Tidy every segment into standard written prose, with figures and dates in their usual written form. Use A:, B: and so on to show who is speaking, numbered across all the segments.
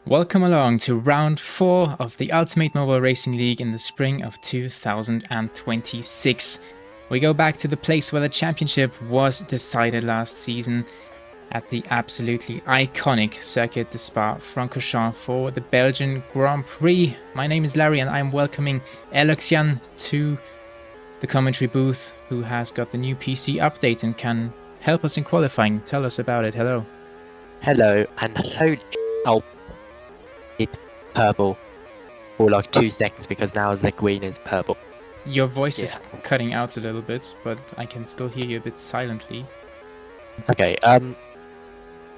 A: Welcome along to round 4 of the Ultimate Mobile Racing League in the spring of 2026. We go back to the place where the championship was decided last season at the absolutely iconic circuit, the Spa-Francorchamps, for the Belgian Grand Prix. My name is Larry and I'm welcoming eloksian to the commentary booth, who has got the new PC update and can help us in qualifying. Tell us about it. Hello.
B: Hello, and holy hell, it's purple for like 2 seconds because now the green is purple.
A: Your voice is cutting out a little bit, but I can still hear you a bit silently.
B: Okay,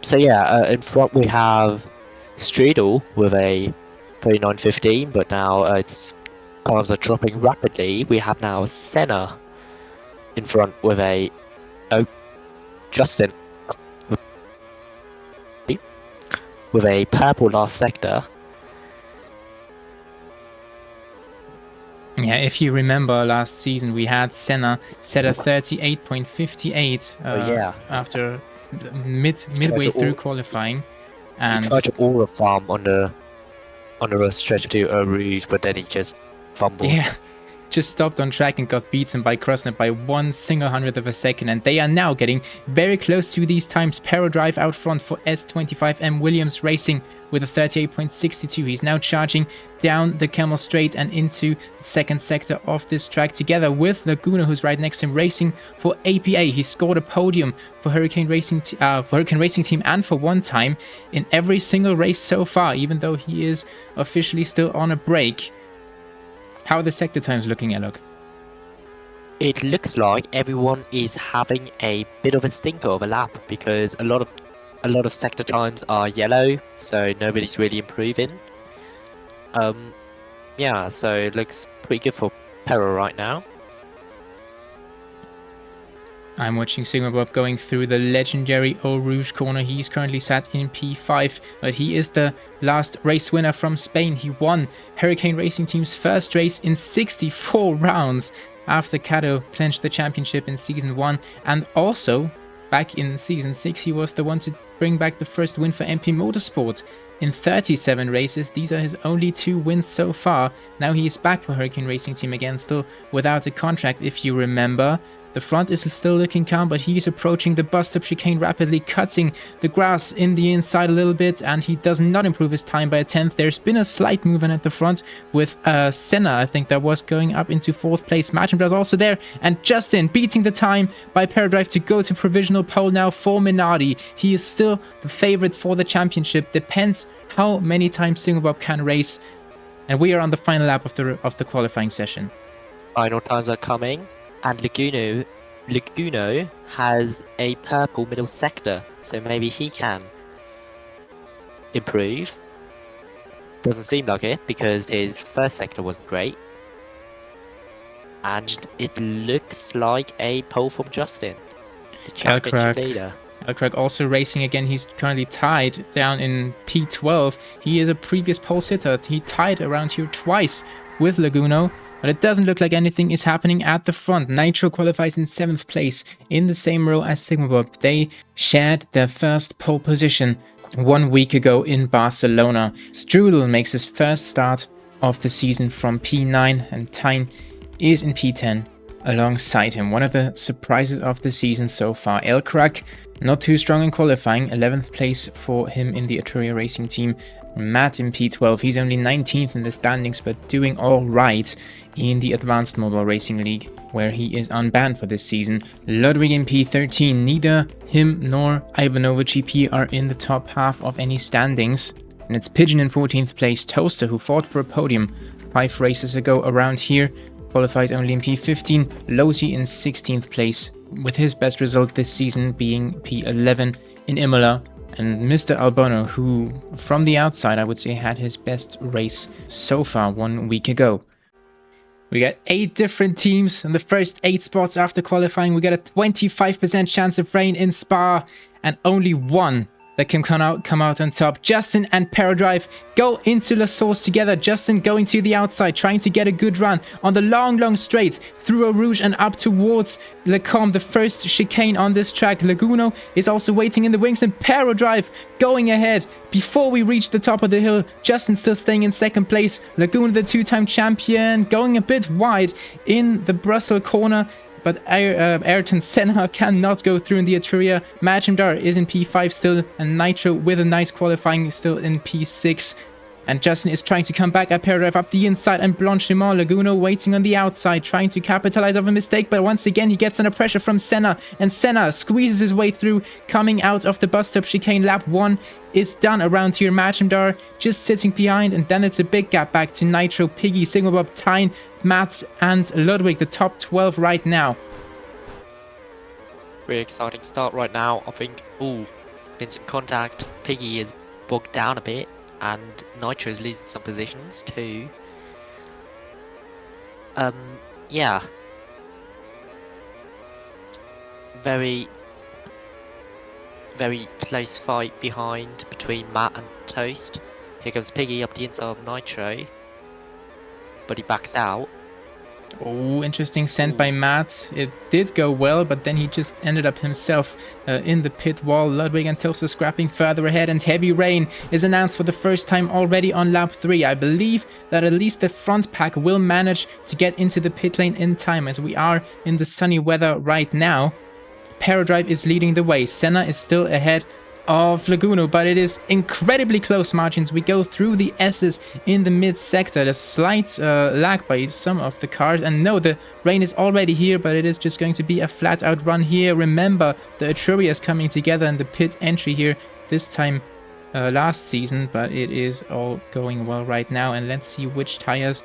B: so yeah, in front we have Strudel with a 39.15, but now its times are dropping rapidly. We have now Senna in front with a Justin with a purple last sector.
A: Yeah, if you remember last season, we had Senna set a 38.58 after midway through qualifying, and
B: he tried to aura farm on the stretch to Eau Rouge, but then he just fumbled.
A: Yeah, just stopped on track and got beaten by Crossnet by 1/100th of a second, and they are now getting very close to these times. Perodrive out front for S25M Williams Racing with a 38.62. He's now charging down the Camel Straight and into the second sector of this track together with Laguno, who's right next to him, racing for APA. He scored a podium for Hurricane Racing Team and for one time in every single race so far, even though he is officially still on a break. How are the sector times looking, Elok?
B: It looks like everyone is having a bit of a stinker of a lap because a lot of sector times are yellow, so nobody's really improving. Yeah, so it looks pretty good for Pero right now.
A: I'm watching Sigma Bob going through the legendary Eau Rouge corner. He's currently sat in P5, but he is the last race winner from Spain. He won Hurricane Racing Team's first race in 64 rounds after Cato clinched the championship in Season 1. And also, back in Season 6, he was the one to bring back the first win for MP Motorsport. In 37 races, these are his only 2 wins so far. Now he is back for Hurricane Racing Team again, still without a contract, if you remember. The front is still looking calm, but he's approaching the bus-stop chicane rapidly, cutting the grass in the inside a little bit, and he does not improve his time by a 10th. There's been a slight movement at the front with Senna, I think, that was going up into 4th place. Martin was also there, and Justin beating the time by Perodrive to go to provisional pole now for Minardi. He is still the favorite for the championship. Depends how many times Singlebob can race. And we are on the final lap of the qualifying session.
B: Final times are coming. And Laguno has a purple middle sector, so maybe he can improve. Doesn't seem like it because his first sector wasn't great. And it looks like a pole from Justin, the championship leader.
A: Elkrag also racing again. He's currently tied down in P12. He is a previous pole sitter. He tied around here twice with Laguno. But it doesn't look like anything is happening at the front. Nitro qualifies in 7th place in the same row as Sigmabob. They shared their first pole position 1 week ago in Barcelona. Strudel makes his first start of the season from P9, and Tyne is in P10 alongside him. One of the surprises of the season so far. Elkrag, not too strong in qualifying. 11th place for him in the Arturia Racing Team. Matt in P12, he's only 19th in the standings, but doing all right in the Advanced Mobile Racing League, where he is unbanned for this season. Ludwig in P13, neither him nor Ivanova GP are in the top half of any standings. And it's Pigeon in 14th place. Toaster, who fought for a podium 5 races ago around here, qualifies only in P15. Losi in 16th place, with his best result this season being P11 in Imola. And Mr. Albono, who from the outside I would say had his best race so far 1 week ago. We got 8 different teams in the first 8 spots after qualifying. We got a 25% chance of rain in Spa and only 1 that can come out on top. Justin and Perodrive go into La Source together. Justin going to the outside, trying to get a good run on the long straight through Eau Rouge and up towards Le Combe, the first chicane on this track. Laguno is also waiting in the wings, and Perodrive going ahead before we reach the top of the hill. Justin still staying in second place. Laguno, the two-time champion, going a bit wide in the Brussels corner. But Ayrton Senna cannot go through in the Etruria. Majumdar is in P5 still, and Nitro with a nice qualifying still in P6. And Justin is trying to come back at Perodrive up the inside, and Blanchiment Laguno waiting on the outside, trying to capitalize off a mistake, but once again he gets under pressure from Senna, and Senna squeezes his way through, coming out of the bus stop chicane. Lap 1 is done around here. Majumdar just sitting behind, and then it's a big gap back to Nitro, Piggy, Sigma Bob, Tyne, Matt, and Ludwig, the top 12 right now.
B: Really exciting start right now. I think, been some contact. Piggy is bogged down a bit, and Nitro is losing some positions too. Yeah. Very close fight behind between Matt and Toast. Here comes Piggy up the inside of Nitro, but he backs out.
A: Oh, interesting send by Matt. It did go well, but then he just ended up himself in the pit wall. Ludwig and Toast are scrapping further ahead, and heavy rain is announced for the first time already on lap 3. I believe that at least the front pack will manage to get into the pit lane in time, as we are in the sunny weather right now. Perodrive is leading the way. Senna is still ahead of Laguno, but it is incredibly close margins. We go through the S's in the mid sector. There's slight lag by some of the cars, and no, the rain is already here, but it is just going to be a flat out run here. Remember, the Etruria is coming together in the pit entry here this time last season, but it is all going well right now. And let's see which tires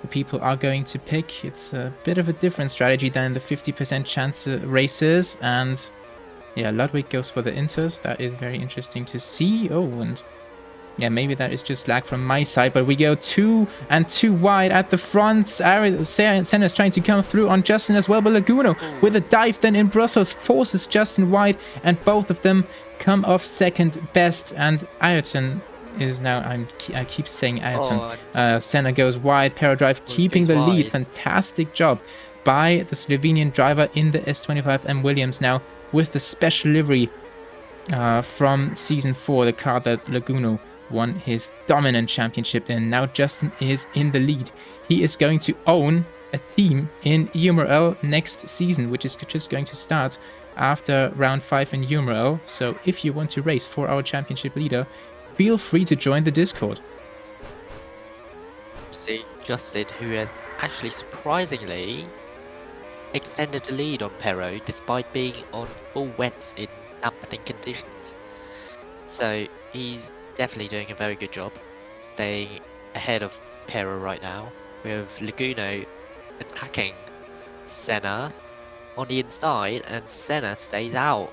A: the people are going to pick. It's a bit of a different strategy than the 50% chance races, and yeah, Ludwig goes for the inters. That is very interesting to see. Oh, and yeah, maybe that is just lag from my side, but we go 2 and 2 wide at the front. Senna is trying to come through on Justin as well, but Laguno with a dive then in Brussels forces Justin wide, and both of them come off second best. And Ayrton is now, I keep saying Ayrton. Senna goes wide, Perodrive keeping the lead. Fantastic job by the Slovenian driver in the S25 M Williams, now with the special livery from season 4, the car that Laguno won his dominant championship in. Now Justin is in the lead. He is going to own a team in UMRL next season, which is just going to start after round 5 in UMRL. So if you want to race for our championship leader, feel free to join the Discord.
B: See Justin, who has actually surprisingly extended the lead on Pero despite being on full wets in dampening conditions. So he's definitely doing a very good job staying ahead of Pero right now, with Laguno attacking Senna on the inside, and Senna stays out.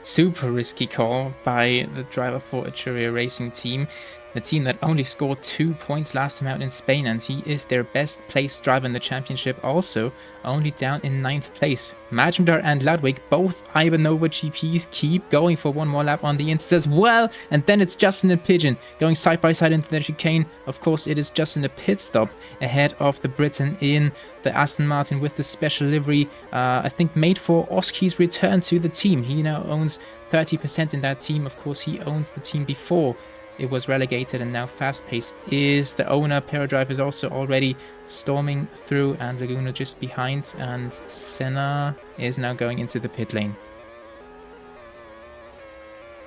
A: Super risky call by the driver for Etruria Racing Team, the team that only scored 2 points last time out in Spain, and he is their best placed driver in the championship, also only down in 9th place. Majumdar and Ludwig, both Ivanova GPs, keep going for one more lap on the inters as well, and then it's Justin and Pigeon going side by side into the chicane. Of course, it is Justin a pit stop ahead of the Briton in the Aston Martin with the special livery, I think made for Oski's return to the team. He now owns 30% in that team. Of course, he owns the team before it was relegated, and now Fast Pace is the owner. Perodrive is also already storming through, and Laguna just behind, and Senna is now going into the pit lane.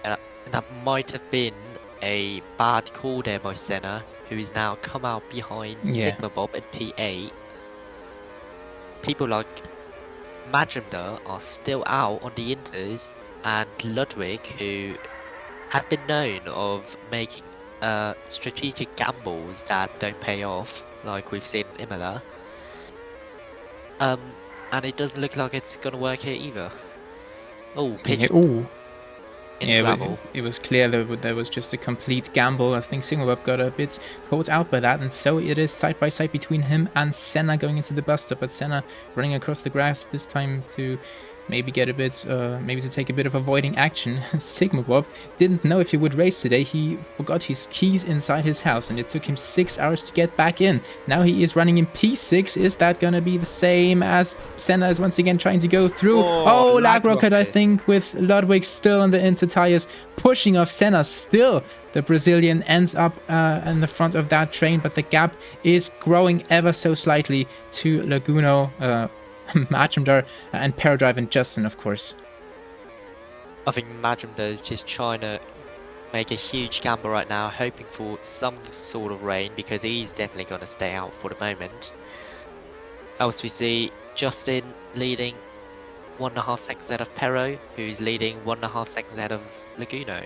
B: That might have been a bad call there by Senna, who is now come out behind Sigma Bob at P8. People like Majumdar are still out on the inters, and Ludwig, who had been known of making strategic gambles that don't pay off, like we've seen in Imola. And it doesn't look like it's gonna work here either. Oh, Pigeon.
A: It was clear that there was just a complete gamble. I think Singleweb got a bit caught out by that, and so it is side by side between him and Senna going into the bus stop, but Senna running across the grass this time to maybe get a bit, maybe to take a bit of avoiding action. Sigma Bob didn't know if he would race today. He forgot his keys inside his house, and it took him 6 hours to get back in. Now he is running in P6. Is that gonna be the same as Senna is once again trying to go through? Oh, lag rocket, I think, with Ludwig still on the inter tires, pushing off Senna. Still, the Brazilian ends up in the front of that train, but the gap is growing ever so slightly to Laguno, Majumdar, and Perodrive and Justin, of course.
B: I think Majumdar is just trying to make a huge gamble right now, hoping for some sort of rain, because he's definitely going to stay out for the moment. Else we see Justin leading 1.5 seconds ahead of Pero, who's leading 1.5 seconds ahead of Laguno.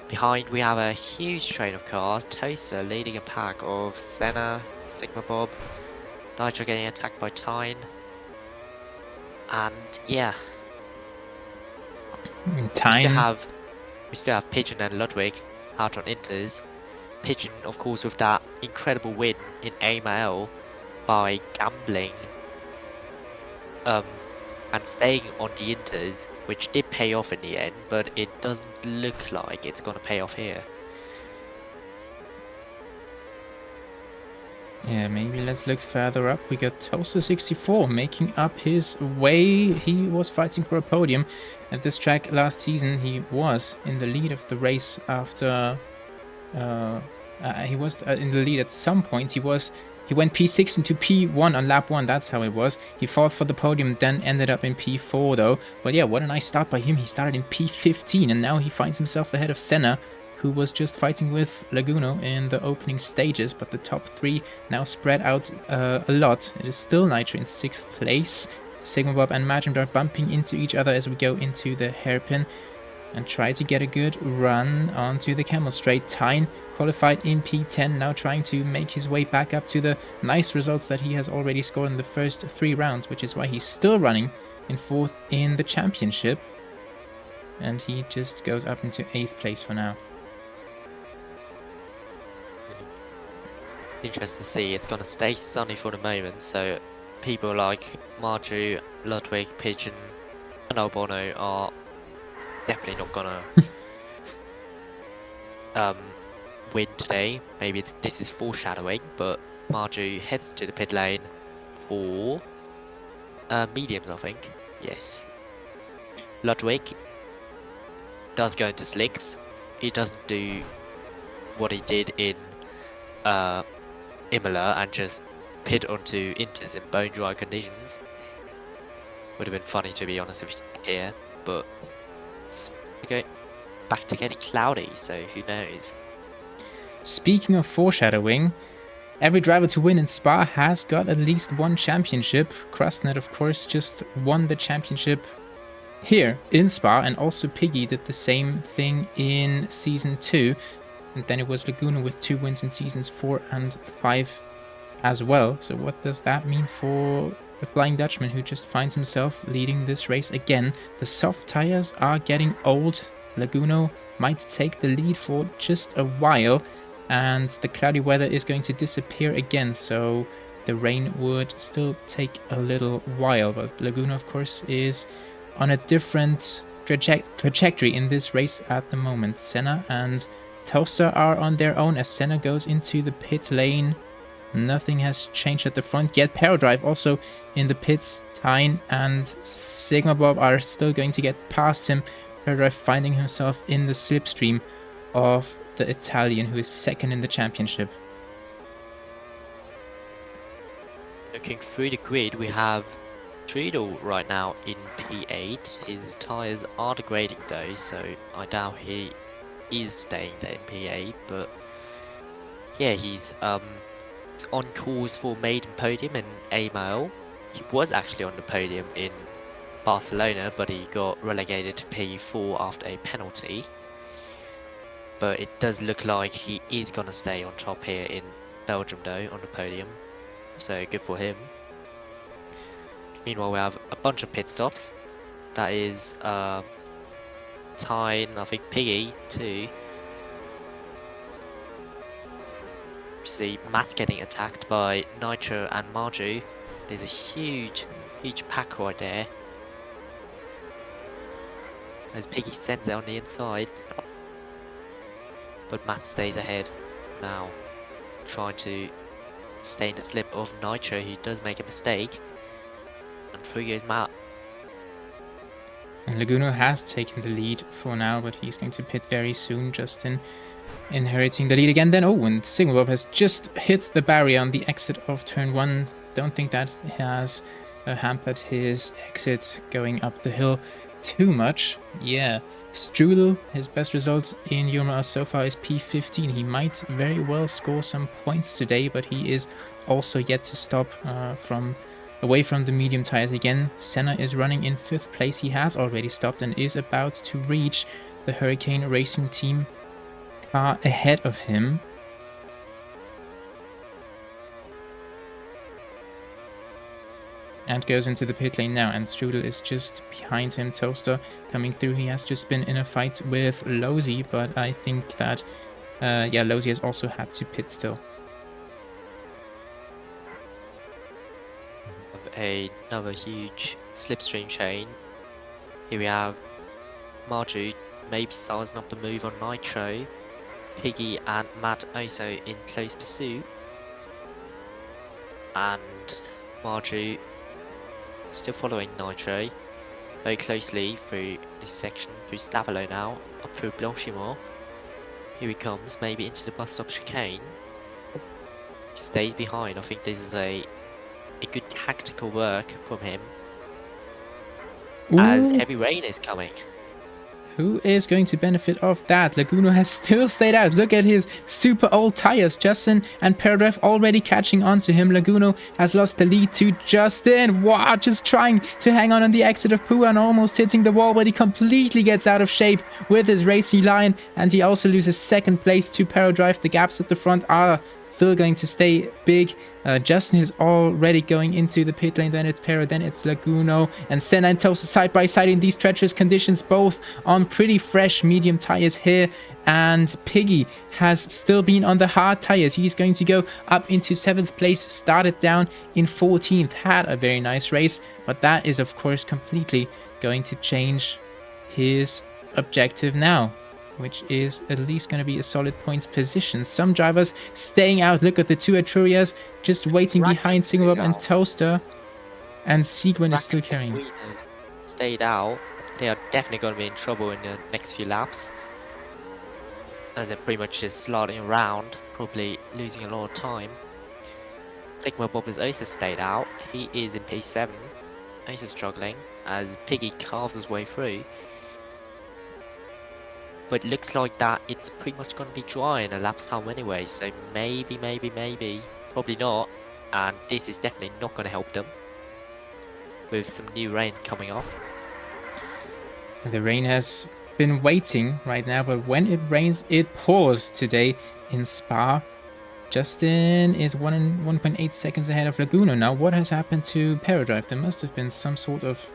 B: Behind we have a huge train of cars, Tosa leading a pack of Senna, Sigma Bob, Nitro getting attacked by Tyne. And yeah,
A: Tyne.
B: We still have Pigeon and Ludwig out on inters. Pigeon, of course, with that incredible win in UMRL by gambling and staying on the inters, which did pay off in the end, but it doesn't look like it's going to pay off here.
A: Yeah, maybe let's look further up. We got Toaster64 making up his way. He was fighting for a podium at this track last season. He was in the lead of the race after... he was in the lead at some point. He went P6 into P1 on lap 1, that's how it was. He fought for the podium, then ended up in P4 though. But yeah, what a nice start by him. He started in P15 and now he finds himself ahead of Senna, who was just fighting with Laguno in the opening stages, but the top 3 now spread out a lot. It is still Nitro in 6th place. Sigma Bob and Majumdar bumping into each other as we go into the hairpin and try to get a good run onto the Camel Straight. Tyne qualified in P10, now trying to make his way back up to the nice results that he has already scored in the first 3 rounds, which is why he's still running in 4th in the championship. And he just goes up into 8th place for now.
B: Interesting to see. It's going to stay sunny for the moment, so people like Marju, Ludwig, Pigeon, and Albono are definitely not going to win today. Maybe this is foreshadowing, but Marju heads to the pit lane for mediums, I think. Yes. Ludwig does go into slicks. He doesn't do what he did in Imola and just pit onto inters in bone dry conditions. Would have been funny, to be honest with you here, but it's okay, back to getting cloudy, so who knows.
A: Speaking of foreshadowing, every driver to win in Spa has got at least one championship. Krasnet, of course, just won the championship here in Spa, and also Piggy did the same thing in Season 2. And then it was Laguno with 2 wins in Seasons 4 and 5 as well. So what does that mean for the Flying Dutchman, who just finds himself leading this race again? The soft tires are getting old. Laguno might take the lead for just a while, and the cloudy weather is going to disappear again, so the rain would still take a little while. But Laguno, of course, is on a different trajectory in this race at the moment. Senna and Toaster are on their own as Senna goes into the pit lane. Nothing has changed at the front yet. Perodrive also in the pits. Tyne and Sigma Bob are still going to get past him. Perodrive finding himself in the slipstream of the Italian, who is 2nd in the championship.
B: Looking through the grid, we have Treadle right now in P8. His tyres are degrading though, so I doubt he is staying there in P8, but yeah, he's on course for maiden podium in UMRL. He was actually on the podium in Barcelona, but he got relegated to P4 after a penalty. But it does look like he is going to stay on top here in Belgium though, on the podium, so good for him. Meanwhile, we have a bunch of pit stops. That is Tyne, I think Piggy too. You see Matt getting attacked by Nitro and Marju. There's a huge pack right there. as Piggy sends it on the inside. But Matt stays ahead now, trying to stay in the slip of Nitro, who does make a mistake. And through goes Matt.
A: And Laguno has taken the lead for now, but he's going to pit very soon. Justin inheriting the lead again. Then, oh, and Bob has just hit the barrier on the exit of turn 1. Don't think that has hampered his exit going up the hill too much. Yeah, Strudel, his best results in UMRL so far is P15. He might very well score some points today, but he is also yet to stop away from the medium tires again. Senna is running in 5th place. He has already stopped and is about to reach the Hurricane Racing Team car ahead of him. And goes into the pit lane now, and Strudel is just behind him. Toaster coming through. He has just been in a fight with Lozy, but I think that, yeah, Lozy has also had to pit still.
B: Another huge slipstream chain. Here we have Marju maybe sizing up the move on Nitro. Piggy and Matt also in close pursuit. And Marju still following Nitro very closely through this section, through Stavelo now, up through Blanchimont. Here he comes, maybe into the bus stop chicane. Stays behind. I think this is a good tactical work from him.
A: Ooh.
B: As heavy rain is coming.
A: Who is going to benefit off that? Laguno has still stayed out. Look at his super old tires. Justin and Perodrive already catching on to him. Laguno has lost the lead to Justin. Wow, just trying to hang on the exit of Pouhon, almost hitting the wall, but he completely gets out of shape with his racing line, and he also loses 2nd place to Perodrive. The gaps at the front are still going to stay big. Justin is already going into the pit lane. Then it's Pero, then it's Laguno, and Senna and Toast side by side in these treacherous conditions, both on pretty fresh medium tires here. And Piggy has still been on the hard tires. He's going to go up into 7th place, started down in 14th, had a very nice race, but that is of course completely going to change his objective now, which is at least going to be a solid points position. Some drivers staying out. Look at the two Etrurias just waiting behind Singlebob and Toaster. And Seguin is still carrying.
B: Stayed out. They are definitely going to be in trouble in the next few laps, as they're pretty much just sliding around, probably losing a lot of time. Sigma Bob has also stayed out. He is in P7. Also struggling as Piggy carves his way through. But it looks like that it's pretty much going to be dry in a lap's time anyway, so maybe, probably not. And this is definitely not going to help them with some new rain coming off.
A: The rain has been waiting right now, but when it rains, it pours today in Spa. Justin is 1.8 seconds ahead of Laguno. Now, what has happened to Perodrive? There must have been some sort of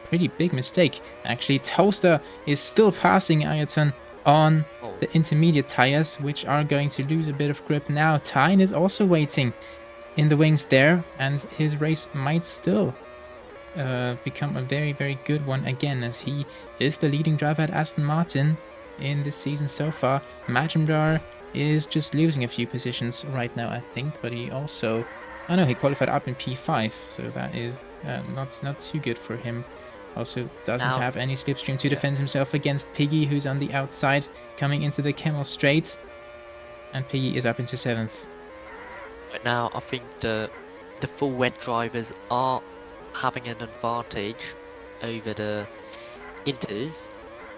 A: pretty big mistake. Actually, Toaster is still passing Ayrton on the intermediate tires, which are going to lose a bit of grip now. Tyne is also waiting in the wings there, and his race might still become a very, very good one again, as he is the leading driver at Aston Martin in this season so far. Majumdar is just losing a few positions right now, I think, but he also... Oh no, he qualified up in P5, so that is not too good for him. Also doesn't have any slipstream to defend himself against Piggy, who's on the outside coming into the Camel Straight, and Piggy is up into 7th.
B: But now I think the full wet drivers are having an advantage over the inters,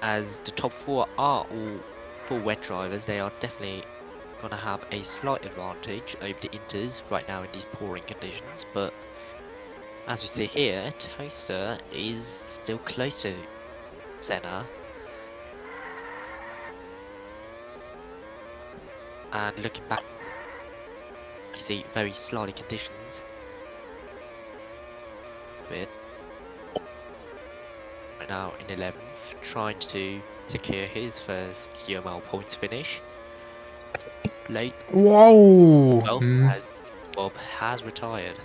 B: as the top 4 are all full wet drivers. They are definitely going to have a slight advantage over the inters right now in these pouring conditions, but as we see here, Toaster is still close to Senna. And looking back, you see very slightly conditions. Right now in 11th, trying to secure his first UMRL points finish. Late.
A: Whoa!
B: As Bob has retired.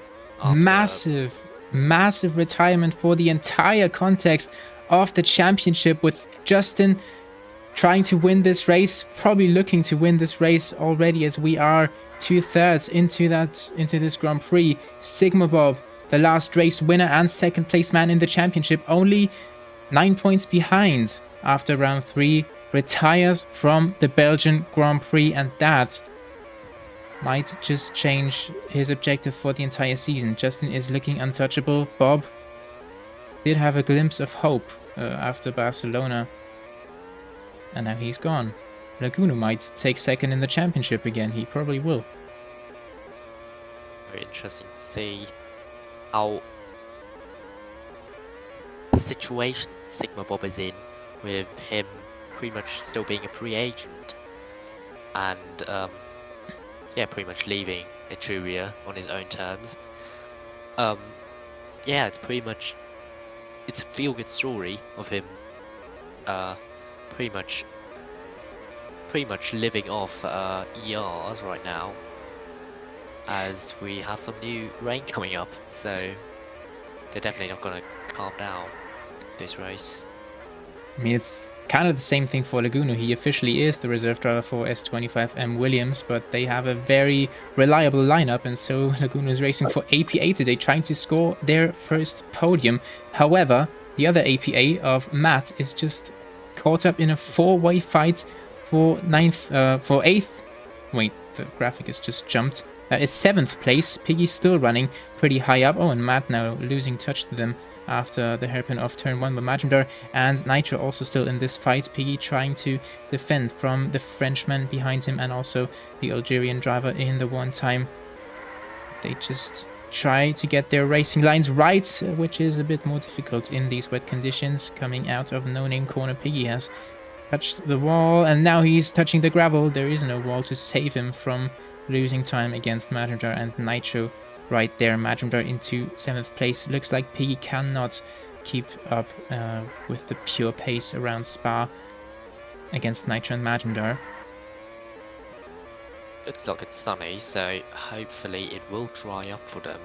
A: Massive retirement for the entire context of the championship, with Justin trying to win this race, probably looking to win this race already, as we are 2/3 into this Grand Prix. Sigma Bob, the last race winner and second place man in the championship, only 9 points behind after round 3, retires from the Belgian Grand Prix, and that might just change his objective for the entire season. Justin is looking untouchable. Bob did have a glimpse of hope after Barcelona, and now he's gone. Laguno might take second in the championship again. He probably will.
B: Very interesting to see how the situation Sigma Bob is in, with him pretty much still being a free agent and yeah, pretty much leaving Etruria on his own terms. Yeah, it's pretty much, it's a feel-good story of him pretty much living off ERs right now, as we have some new rain coming up, so they're definitely not going to calm down this race.
A: I mean, it's kind of the same thing for Laguno. He officially is the reserve driver for S25M Williams, but they have a very reliable lineup, and so Laguno is racing for APA today, trying to score their first podium. However, the other APA of Matt is just caught up in a 4-way fight for 8th. Wait, the graphic has just jumped. That is 7th place. Piggy's still running pretty high up. Oh, and Matt now losing touch to them after the hairpin off turn 1 by Majumdar, and Nitro also still in this fight. Piggy trying to defend from the Frenchman behind him and also the Algerian driver in the one time. They just try to get their racing lines right, which is a bit more difficult in these wet conditions. Coming out of no-name corner, Piggy has touched the wall, and now he's touching the gravel. There is no wall to save him from losing time against Majumdar and Nitro right there. Majumdar into 7th place. Looks like Piggy cannot keep up with the pure pace around Spa against Nitro and Majumdar.
B: Looks like it's sunny, so hopefully it will dry up for them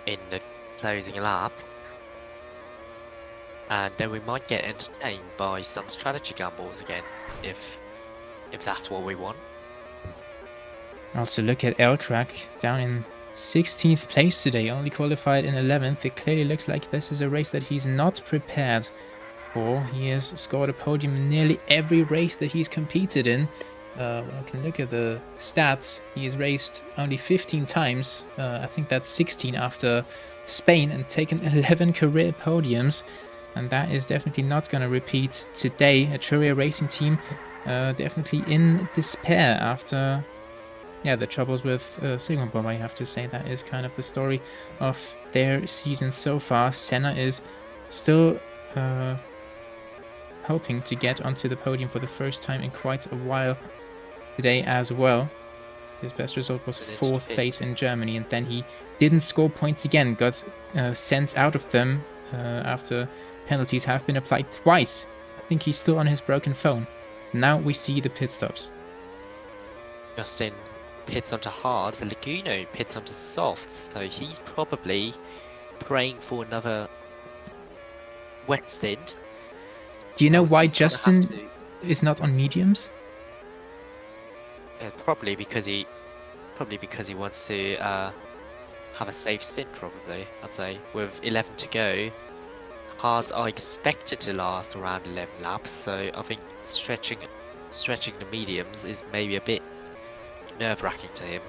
B: in the closing laps. And then we might get entertained by some strategy gambles again, if that's what we want.
A: Also look at Elcrack down in 16th place today, only qualified in 11th. It clearly looks like this is a race that he's not prepared for. He has scored a podium in nearly every race that he's competed in. I can look at the stats. He has raced only 15 times. I think that's 16 after Spain, and taken 11 career podiums. And that is definitely not going to repeat today. Etruria Racing Team definitely in despair after the troubles with Sigma Bob. I have to say that is kind of the story of their season so far. Senna is still hoping to get onto the podium for the first time in quite a while today as well. His best result was 4th place in Germany, and then he didn't score points again. Got sent out of them after penalties have been applied twice. I think he's still on his broken phone. Now we see the pit stops.
B: Justin pits onto hards, and Laguno pits onto softs, so he's probably praying for another wet stint.
A: Do you know why Justin is not on mediums?
B: Probably because he wants to have a safe stint. Probably, I'd say. With 11 to go, hards are expected to last around 11 laps, so I think stretching the mediums is maybe a bit nerve-wracking to him.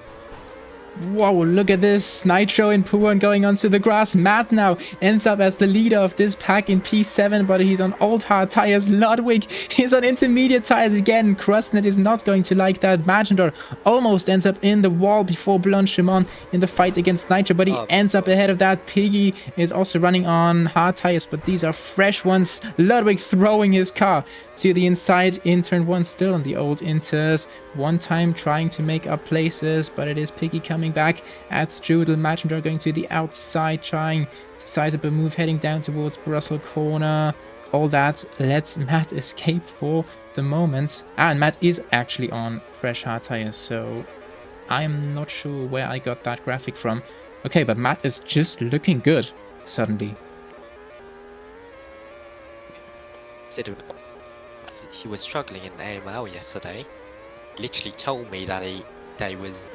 A: Whoa, look at this. Nitro and Pouhon going onto the grass. Matt now ends up as the leader of this pack in P7, but he's on old hard tires. Ludwig is on intermediate tires again. Krusnet is not going to like that. Majendor almost ends up in the wall before Blanchimon in the fight against Nitro, but he ends up ahead of that. Piggy is also running on hard tires, but these are fresh ones. Ludwig throwing his car to the inside in turn 1, still on the old inters. One time trying to make up places, but it is Piggy coming back at Strudel. Majendor going to the outside, trying to size up a move, heading down towards Brussels corner. All that lets Matt escape for the moment. And Matt is actually on fresh hard tires, so I'm not sure where I got that graphic from. Okay, but Matt is just looking good suddenly.
B: considering he was struggling in the AML yesterday. Literally told me that they was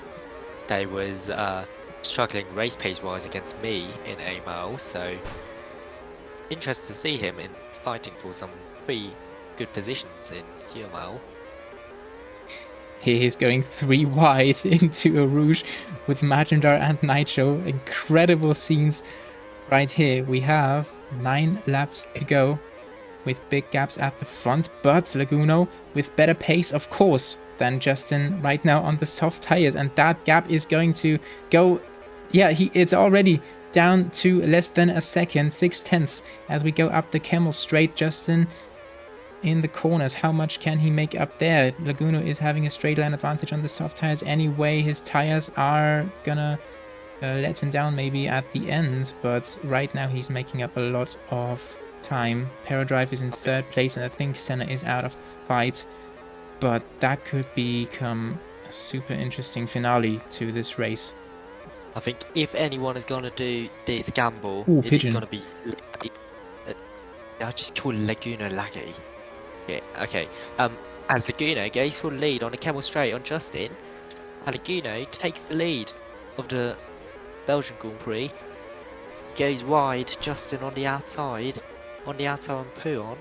B: struggling race pace wise against me in AML. So it's interesting to see him in fighting for some pretty good positions in UMRL.
A: He is going 3 wide into Eau Rouge with Majendar and Nitro. Incredible scenes right here. We have 9 laps to go with big gaps at the front, but Laguno with better pace, of course, than Justin right now on the soft tires, and that gap is going to go. Yeah, it's already down to less than a second, 6/10 as we go up the Camel straight. Justin in the corners, how much can he make up there? Laguno is having a straight line advantage on the soft tires anyway. His tires are gonna let him down maybe at the end, but right now he's making up a lot of time. Perodrive is in 3rd place, and I think Senna is out of the fight, but that could become a super interesting finale to this race.
B: I think if anyone is gonna do this gamble, it is gonna be. I just call Laguno laggy. Yeah, okay. As Laguno goes for the lead on the Camel straight on Justin, and Laguno takes the lead of the Belgian Grand Prix. Goes wide, Justin on the outside on Pouhon.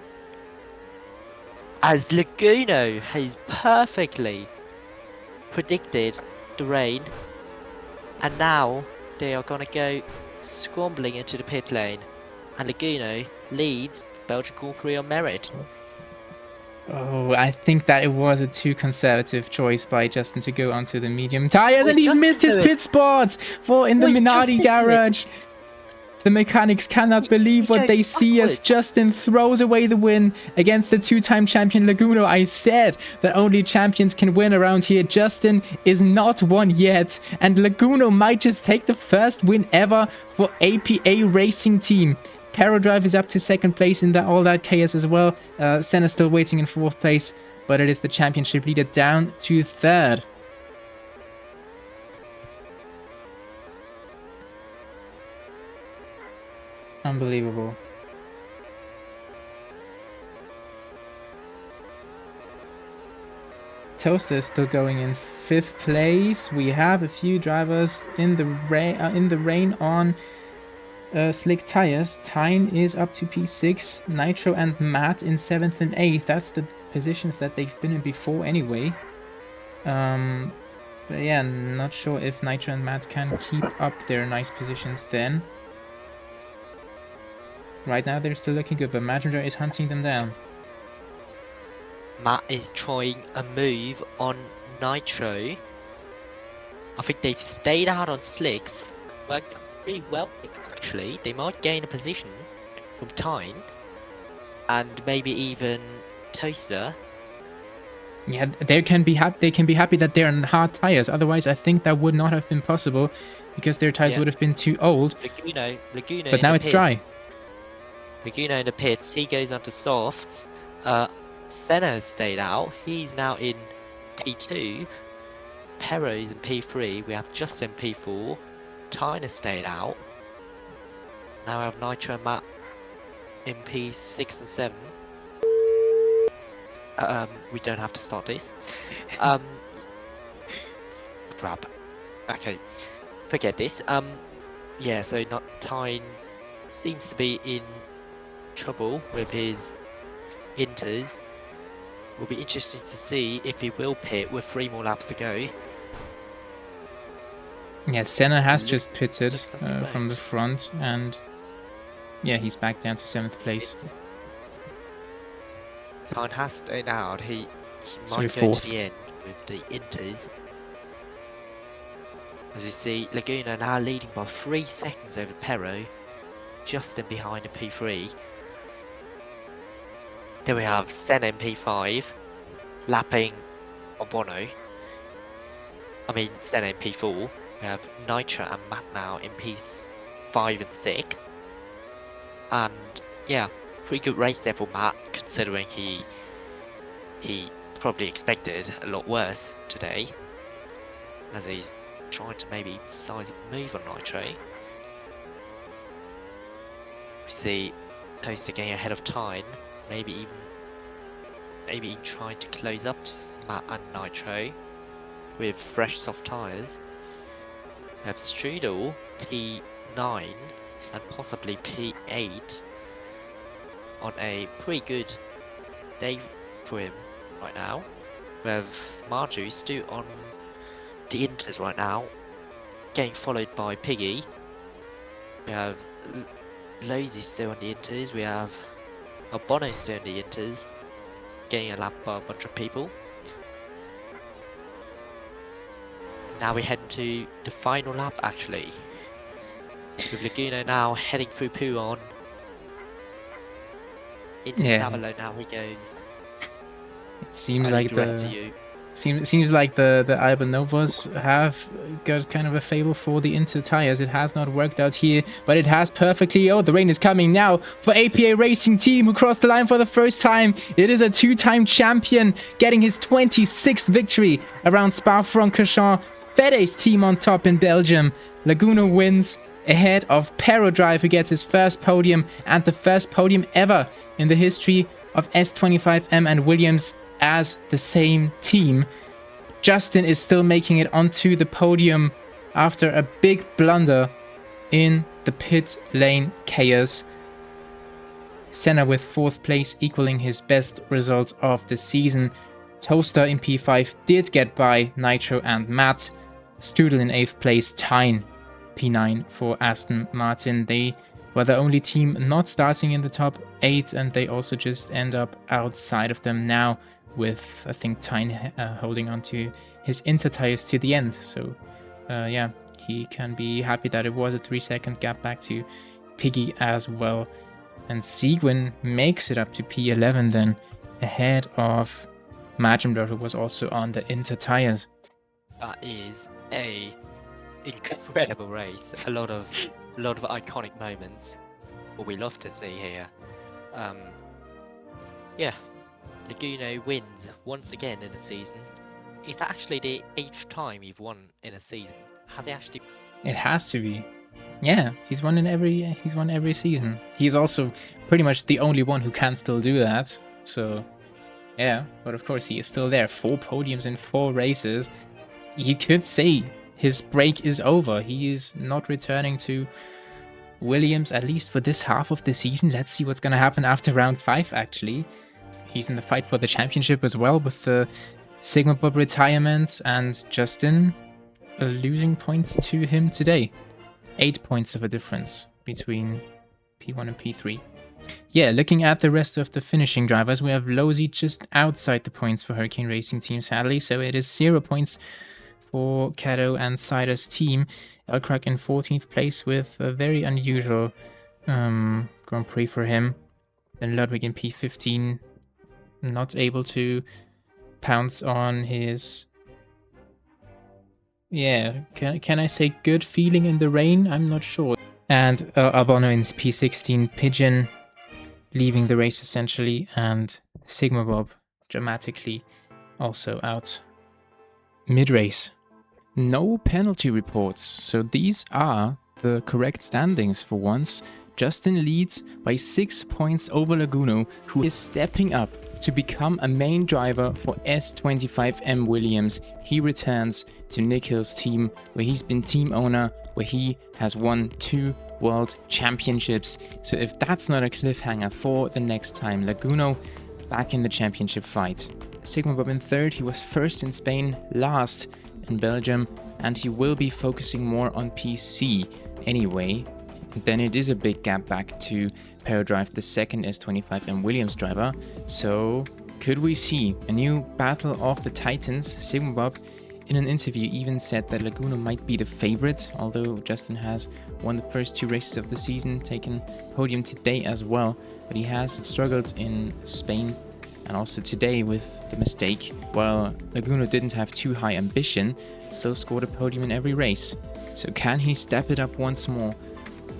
B: As Laguno has perfectly predicted the rain, and now they are gonna go scrambling into the pit lane, and Laguno leads the Belgian Grand Prix on merit.
A: Oh, I think that it was a too conservative choice by Justin to go onto the medium tires, and he's missed his pit spot in the Minardi garage. The mechanics cannot believe what they see as Justin throws away the win against the 2-time champion Laguno. I said that only champions can win around here. Justin is not one yet, and Laguno might just take the first win ever for APA Racing Team. Perodrive is up to 2nd place in all that chaos as well. Senna still waiting in 4th place, but it is the championship leader down to 3rd. Unbelievable. Toaster is still going in 5th place. We have a few drivers in the rain on slick tires. Tyne is up to P6. Nitro and Matt in 7th and 8th. That's the positions that they've been in before anyway. But yeah, not sure if Nitro and Matt can keep up their nice positions then. Right now they're still looking good, but Majendar is hunting them down.
B: Matt is trying a move on Nitro. I think they've stayed out on slicks. Worked pretty well actually. They might gain a position from Tyne and maybe even Toaster.
A: Yeah, they can be happy that they're on hard tires. Otherwise, I think that would not have been possible because their tires would have been too old.
B: Laguno.
A: But now it's dry.
B: Laguno in the pits. He goes onto softs. Senna has stayed out. He's now in P2. Pero's in P3. We have Justin P4. Tyne has stayed out. Now we have Nitro and Matt in P6 and 7. We don't have to start this. Crap. Okay, forget this. Yeah, so Tyne seems to be in trouble with his inters. Will be interesting to see if he will pit with 3 more laps to go.
A: Yeah, Senna has just pitted from the front, and yeah, he's back down to 7th place.
B: Tyne has stayed out. He might go to the end with the inters. As you see, Laguno now leading by 3 seconds over Pero, just in behind in P3. Then we have Senna in P5, lapping Obono. I mean, Senna in P4. We have Nitro and Matt now in P5 and 6. And yeah, pretty good race there for Matt, considering he probably expected a lot worse today, as he's trying to maybe size up move on Nitro. We see Toaster getting ahead of Tyne. maybe even trying to close up Matt and Nitro with fresh soft tyres. We have Strudel P9 and possibly P8 on a pretty good day for him right now. We have Marju still on the Inters right now, getting followed by Piggy. We have Lozy still on the Inters. We have Bono still on the Inters, getting a lap by a bunch of people. Now we head to the final lap actually, with Laguno now heading through Pouhon into Stavolo. Now he goes.
A: It seems like seems like the Albanovas have got kind of a fable for the Inter tires. It has not worked out here, but it has perfectly. Oh, the rain is coming now for APA Racing Team, who crossed the line for the first time. It is a two-time champion, getting his 26th victory around Spa-Francorchamps. Fede's team on top in Belgium. Laguno wins ahead of Perodrive, who gets his first podium and the first podium ever in the history of S25M and Williams as the same team. Justin is still making it onto the podium after a big blunder in the pit lane chaos. Senna with 4th place, equaling his best result of the season. Toaster in P5 did get by Nitro and Matt. Strudel in 8th place, Tyne P9 for Aston Martin. They were the only team not starting in the top 8, and they also just end up outside of them now, with I think Tyne holding on to his Inter tires to the end. So yeah, he can be happy that it was a 3-second gap back to Piggy as well. And Seguin makes it up to P11 then, ahead of Majumdar, who was also on the Inter tires.
B: That is a incredible race. A lot of iconic moments. What we love to see here. Yeah, Laguno wins once again in a season. Is that actually the 8th time you've won in a season? Has he actually?
A: It has to be. Yeah, he's won every season. He's also pretty much the only one who can still do that. So yeah, but of course he is still there. 4 podiums in 4 races. You could say his break is over. He is not returning to Williams, at least for this half of the season. Let's see what's going to happen after round 5 actually. He's in the fight for the championship as well, with the Sigma Bob retirement, and Justin losing points to him today. 8 points of a difference between P1 and P3. Yeah, looking at the rest of the finishing drivers, we have Lozy just outside the points for Hurricane Racing Team, sadly. So it is 0 points for Cato and Cider's team. Elcrack in 14th place with a very unusual Grand Prix for him. Then Ludwig in P15, not able to pounce on his... Yeah, can I say good feeling in the rain? I'm not sure. And Albono in P16, Pigeon leaving the race essentially, and Sigma Bob dramatically also out mid-race. No penalty reports, so these are the correct standings for once. Justin leads by 6 points over Laguno, who is stepping up to become a main driver for S25M Williams. He returns to Nick Hill's team, where he's been team owner, where he has won 2 world championships. So if that's not a cliffhanger for the next time, Laguno back in the championship fight. Sigma Bob in 3rd, he was 1st in Spain, last in Belgium, and he will be focusing more on PC anyway. And then it is a big gap back to Perodrive, the 2nd S25M Williams driver. So could we see a new battle of the Titans? Sigma Bob in an interview even said that Laguno might be the favorite, although Justin has won the first 2 races of the season, taken podium today as well, but he has struggled in Spain and also today with the mistake. While Laguno didn't have too high ambition, still scored a podium in every race. So can he step it up once more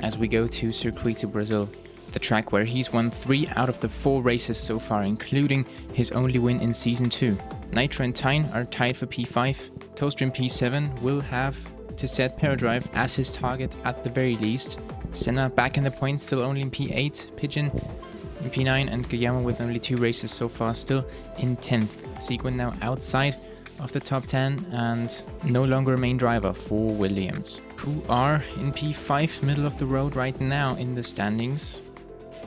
A: as we go to Circuito Brazil, the track where he's won 3 out of the 4 races so far, including his only win in Season 2. Nitro and Tyne are tied for P5. Toaster in P7 will have to set Perodrive as his target at the very least. Senna back in the points, still only in P8. Pigeon in P9, and Guillermo with only 2 races so far, still in 10th. Seguin now outside of the top 10 and no longer a main driver for Williams, who are in P5, middle of the road right now in the standings.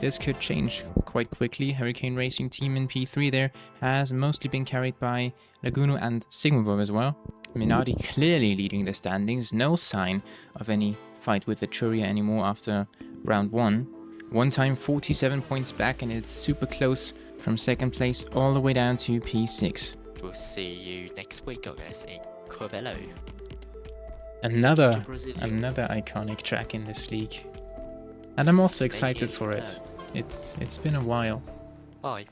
A: This could change quite quickly. Hurricane Racing Team in P3 there has mostly been carried by Laguno and Sigmund as well. Minardi clearly leading the standings. No sign of any fight with the Churia anymore after round 1. One time 47 points back, and it's super close from second place all the way down to P6.
B: We'll see you next week, I guess, in Corvello.
A: Another iconic track in this league. And I'm also excited for it. It's been a while.
B: Bye.